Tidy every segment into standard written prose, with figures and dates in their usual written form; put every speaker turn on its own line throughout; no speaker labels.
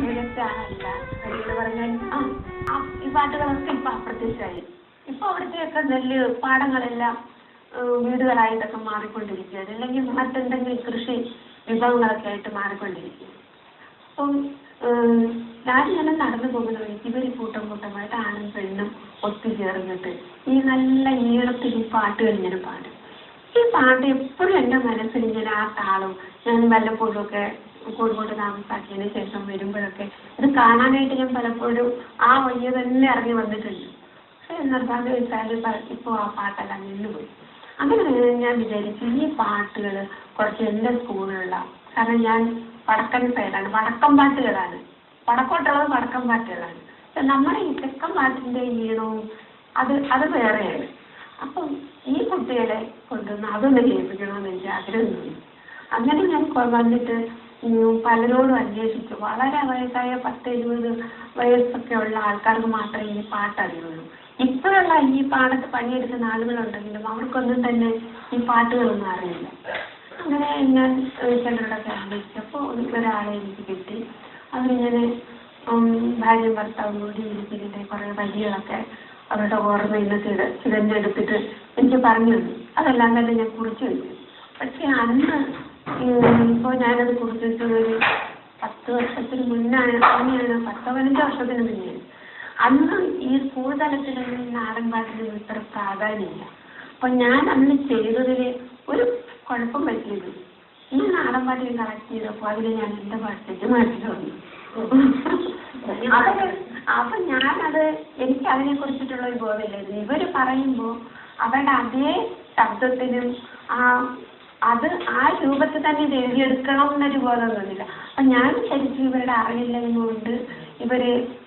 മികച്ചാണല്ല എന്ന് പറഞ്ഞാൽ ഈ പാട്ടുകളൊക്കെ ഇപ്പൊ അപ്രത്യക്ഷമായി. ഇപ്പൊ അവിടുത്തെയൊക്കെ നെല്ല് പാടങ്ങളെല്ലാം വീടുകളായിട്ടൊക്കെ മാറിക്കൊണ്ടിരിക്കുകയാണ്, അല്ലെങ്കിൽ മറ്റെന്തെങ്കിലും കൃഷി വിഭവങ്ങളൊക്കെ ആയിട്ട് മാറിക്കൊണ്ടിരിക്കുക. അപ്പം ഞാനിങ്ങനെ നടന്നു പോകുന്ന വഴിക്ക് ഇവർ കൂട്ടം കൂട്ടമായിട്ട് ആണും പെണ്ണും ഒത്തുചേർന്നിട്ട് ഈ നല്ല ഈളത്തിൽ ഈ പാട്ടുകൾ ഇങ്ങനെ പാടും. ഈ പാട്ട് എപ്പോഴും എൻ്റെ മനസ്സിൽ ഇങ്ങനെ ആ താളം, ഞാൻ വല്ലപ്പോഴും ഒക്കെ കോഴിക്കോട് താമസാക്കിയതിന് ശേഷം വരുമ്പോഴൊക്കെ ഇത് കാണാനായിട്ട് ഞാൻ പലപ്പോഴും ആ വഴിയെ തന്നെ ഇറങ്ങി വന്നിട്ടുണ്ട്. പക്ഷെ നിർഭാഗ്യം വെച്ചാൽ ഇപ്പോൾ ആ പാട്ടെല്ലാം നിന്നുപോയി. അങ്ങനെ ഞാൻ വിചാരിച്ചു ഈ പാട്ടുകൾ കുറച്ച് എൻ്റെ സ്കൂളിലുള്ള, കാരണം ഞാൻ വടക്കൻ സൈഡാണ്, വടക്കം പാട്ടുകളാണ്, വടക്കോട്ടുള്ളത് വടക്കം പാട്ടുകളാണ്. പക്ഷെ നമ്മുടെ ഈ തെക്കൻ പാട്ടിൻ്റെ ഈണവും അത് വേറെയാണ്. അപ്പം ഈ കുട്ടികളെ കൊണ്ടുവന്ന് അതൊന്ന് കേൾപ്പിക്കണമെന്ന് എനിക്ക് ആഗ്രഹം തോന്നി. അങ്ങനെ ഞാൻ വന്നിട്ട് പലരോടും അന്വേഷിച്ചു. വളരെ വയസ്സായ 10-20 വയസ്സൊക്കെ ഉള്ള ആൾക്കാർക്ക് മാത്രമേ ഈ പാട്ട് അറിയുള്ളൂ. ഇപ്പോഴുള്ള ഈ പാടത്ത് പണിയെടുക്കുന്ന ആളുകളുണ്ടെങ്കിലും അവർക്കൊന്നും തന്നെ ഈ പാട്ടുകളൊന്നും അറിയില്ല. അങ്ങനെ ഞാൻ ചിലരോടൊക്കെ അന്വേഷിച്ചപ്പോൾ ഒരാളെ എനിക്ക് കിട്ടി. അവരിങ്ങനെ ഭാര്യയും ഭർത്താവും കൂടി ഇരിക്കുന്നതിൻ്റെ കുറേ വരികളൊക്കെ അവരുടെ ഓർമ്മയിൽ നിന്ന് തിരഞ്ഞെടുത്തിട്ട് എനിക്ക് പറഞ്ഞു തന്നു. അതെല്ലാം തന്നെ ഞാൻ കുറിച്ച് വെച്ചു. പക്ഷെ അന്ന് ഇപ്പോൾ ഞാനത് കുറിച്ച് വെച്ചത് ഒരു 10 വർഷത്തിന് മുന്നാണ്, 10-15 വർഷത്തിന് മുന്നേ. അന്ന് ഈ സ്കൂൾ തലത്തിലൊന്നും നാടൻ പാട്ടിനൊന്നും ഇത്ര പ്രാധാന്യമില്ല. അപ്പം ഞാൻ അന്ന് ചെയ്തതിൽ ഒരു കുഴപ്പം പറ്റിയത്, ഈ നാടൻ പാട്ടിൽ കളക്ട് ചെയ്തപ്പോൾ അതിൽ ഞാൻ എൻ്റെ പാട്ടിലേക്ക് മാറ്റി തന്നു. അപ്പം ഞാനത് എനിക്ക് അതിനെ കുറിച്ചിട്ടുള്ള ഒരു ബോധമില്ലായിരുന്നു. ഇവർ പറയുമ്പോൾ അവരുടെ അതേ ശബ്ദത്തിനും ആ രൂപത്തിൽ തന്നെ ഇത് എഴുതിയെടുക്കണം എന്നൊരു ബോധം തോന്നില്ല. അപ്പം ഞാൻ ശരിക്കും ഇവരുടെ അറിയില്ലെന്നുകൊണ്ട് ഇവർ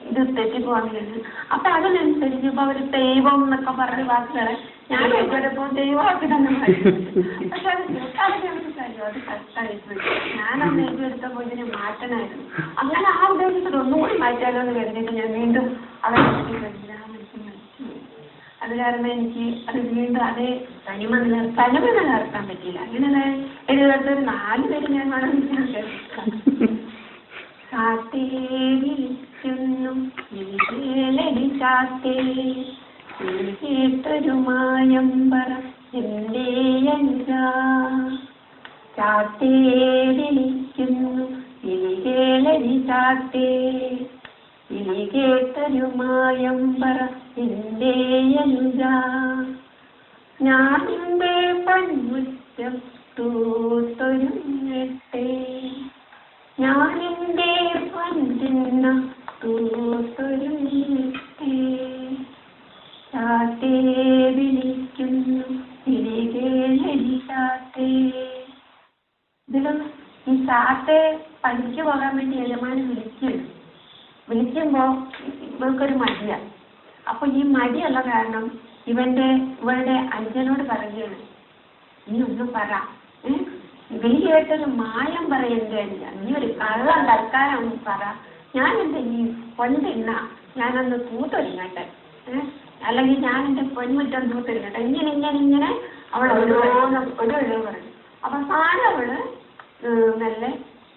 ഇത് തെറ്റിപ്പോകുന്നത്. അപ്പം അതിനനുസരിച്ച് ഇപ്പോൾ അവർ ദൈവം എന്നൊക്കെ പറഞ്ഞ വാക്കുകളെ ഞാൻ എഴുതിയപ്പോൾ ദൈവമാക്കി തന്നെ പക്ഷെ അത് കേൾക്കാതെ അത് കഷ്ടായിപ്പോയി. ഞാനന്ന് എഴുതിയെടുത്തപ്പോൾ ഇതിനെ മാറ്റണമായിരുന്നു. അങ്ങനെ ആ ഉദ്ദേശത്തിൽ ഒന്നും കൂടി മാറ്റാലോ എന്ന് കരുതിയിട്ട് ഞാൻ വീണ്ടും അവരെ അത് കാരണം എനിക്ക് അത് വീണ്ടും അതേ തനിമ നിലനിർത്താൻ പറ്റിയില്ല. അങ്ങനെ എഴുതാത്തൊരു 4 പേര് ഞാൻ കേട്ടൊരു മായമ്പറ എന്റെ ചാത്തേ വിളിക്കുന്നു ഇലികേളരി ചാത്തേ, ഇനി കേട്ടൊരു മായമ്പറ എന്റെ അനുജ, ഞാനെന്റെ പൊന്മുറ്റം തൂത്തൊരുങ്ങട്ടെ, ഞാനെന്റെ പൊന്നിന്ന തൂത്തൊരുങ്ങട്ടെ, ചാത്തേ വിളിക്കുന്നു ഇലികേളരി ചാത്തേ. ഇതിലും ഈ ചാത്തേ പണിക്ക് പോകാൻ വേണ്ടി യജമാനൻ വിളിക്കുമ്പോൾ ഇവർക്കൊരു മടിയാണ്. അപ്പോൾ ഈ മടിയുള്ള കാരണം ഇവളുടെ അനുജനോട് പറയുകയാണ്, നീ ഒന്നും പറ, വിളി കേട്ടൊരു മായം പറയണ്ടേ, നീ ഒരു കള്ളം തൽക്കാലം ഒന്ന് പറ, ഞാൻ എൻ്റെ ഈ പൊന്നിന്ന ഞാനൊന്ന് തൂത്തൊരുങ്ങട്ടെ, അല്ലെങ്കിൽ ഞാൻ എൻ്റെ പൊന്മുറ്റം തൂത്തൊരുങ്ങട്ടെ, ഇങ്ങനെ അവൾ ഒരു പറഞ്ഞു. അവസാനം അവള് നല്ല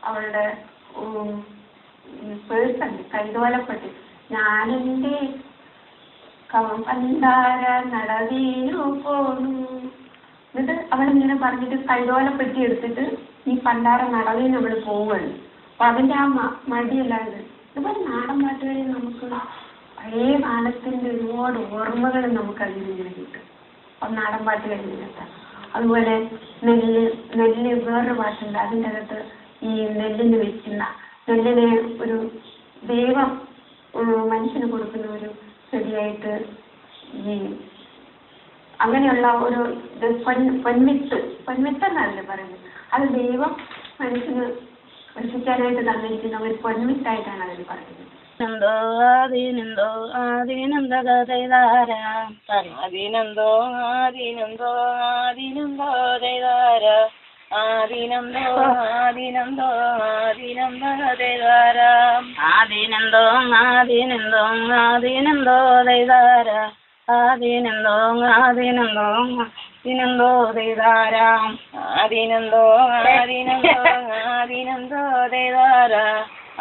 അവളുടെ പേഴ്സൺ കൈതോലപ്പെട്ട് ഞാനെന്റെ പണ്ടാര നടവീനു പോന്നു. എന്നിട്ട് അവളിങ്ങനെ പറഞ്ഞിട്ട് കൈതോലപ്പെട്ടി എടുത്തിട്ട് ഈ പണ്ടാര നടവീന് നമ്മൾ പോവുകയാണ്. അപ്പൊ അതിന്റെ ആ മടിയല്ലാതെ ഇതുപോലെ നാടൻ പാട്ടുകളിൽ നമുക്ക് പഴയ കാലത്തിന്റെ ഒരുപാട് ഓർമ്മകൾ നമുക്ക് അതിൽ നിന്ന് കിട്ടും. അപ്പം നാടൻ പാട്ടുകളിൽ നിന്നെത്താം. അതുപോലെ നെല്ല് വേറൊരു പാട്ടുണ്ട്. അതിൻ്റെ അകത്ത് ഈ നെല്ലിന് വെക്കുന്ന നെല്ലിനെ ഒരു ദൈവം മനുഷ്യന് കൊടുക്കുന്ന ഒരു ചെടിയായിട്ട് ഈ അങ്ങനെയുള്ള ഒരു പൊന്മിത്ത് എന്നല്ലേ പറയുന്നത്. അത് ദൈവം മനുഷ്യന് രക്ഷിക്കാനായിട്ട് തന്നിരിക്കുന്ന ഒരു പൊന്മിത്തായിട്ടാണ് അതിൽ പറയുന്നത്.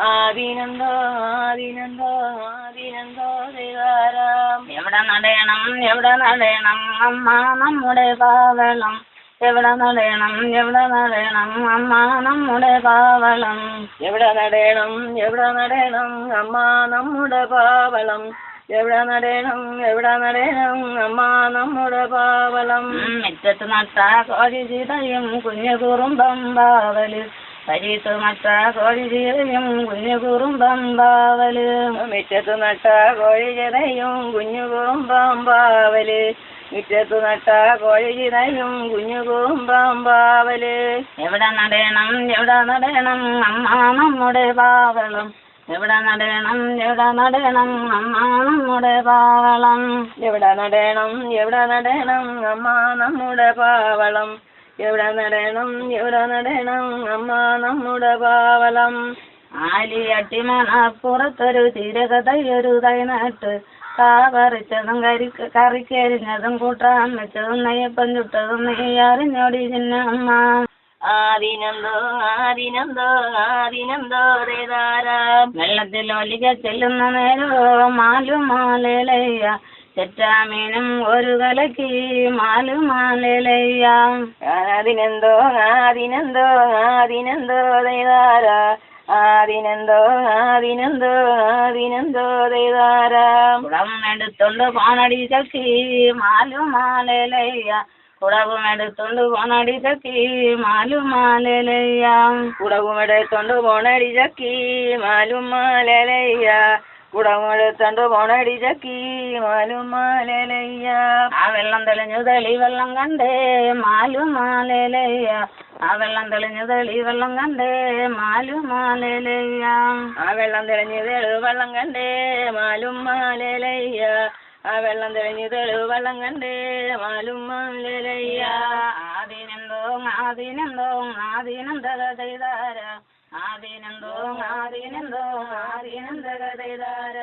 ആദിനന്ദോ ആദിനന്ദോ ആദിനന്ദോ ദേവാരാം. എവിടെ നടയണം അമ്മ നമ്മുടെ പാവളം, എവിടെ നടയണം അമ്മ നമ്മുടെ പാവളം, എവിടെ നടയണം അമ്മ നമ്മുടെ പാവളം, എവിടെ നടയണം അമ്മ നമ്മുടെ പാവളം. മുറ്റത്ത് നട്ട കോഴി ചീതയും കുഞ്ഞു കുറുമ്പം പാവല്, പരിത്ത് നട്ട കോഴി ചീതയും കുഞ്ഞു കുറുമ്പം പാവല്, മുറ്റത്ത് നട്ട കോഴി ചീതയും കുഞ്ഞു കുറുമ്പം പാവല്, മുറ്റത്ത് നട്ട കോഴി ചീതയും കുഞ്ഞു കുറുമ്പം പാവല്. എവിടെ നടയണം അമ്മ നമ്മുടെ പാവളം, എവിടെ നടയണം അമ്മ നമ്മുടെ പാവളം, എവിടെ നടയണം അമ്മ നമ്മുടെ പാവളം, എവിടെ നടയണം അമ്മ നമ്മുടെ പാവളം. ആലിയട്ടി മണപ്പുറത്തൊരു തിരകതയൊരു തൈ നട്ട്, കാവറിച്ചതും കറിക്കരിഞ്ഞതും കൂട്ടാൻ വെച്ചതും നെയ്യപ്പം ചുട്ടതും നീ അറിഞ്ഞോടി ചിന്നമ്മ. ആദിനന്ദോ ദേതാരാം. വെള്ളത്തിൽ ഒലിക ചെല്ലുന്ന നേരോ മാലുമാലയ്യ, ചെറ്റാമീനും ഒരു കലക്കി മാലുമാലയ്യ. ആദിനന്ദോ ദേതാരാ, ആദിനന്ദോ ദേതാരാം. കുടം എടുത്തോണ്ട് പോണടി ചക്കി മാലുമാലയ്യ, കുടവും എടുത്തോണ്ട് പോണടി ചക്കി മാലുമാലയ്യ, കുടവും എടുത്തോണ്ട് പോണടി ചക്കി മാലുമാലയ്യ, കുടവും എടുത്തോണ്ട് പോണടി ചക്കി മാലുമാലയ്യ. ആ വെള്ളം തെളിഞ്ഞു വെള്ളം കണ്ടേ മാലുമാലയ്യ, ആ വെള്ളം തെളിഞ്ഞു വെള്ളം കണ്ടേ മാലുമാലയ്യ, ആ വെള്ളം തെളിഞ്ഞു വെള്ളം കണ്ടേ മാലുമാലയ്യ, ആ വെള്ളം തെളിഞ്ഞു വെള്ളം കണ്ടേ മാലുമാലയ്യ. ആദിനന്ദോ ചെയ്താര, ആദിനന്ദോ ചെയ്താര.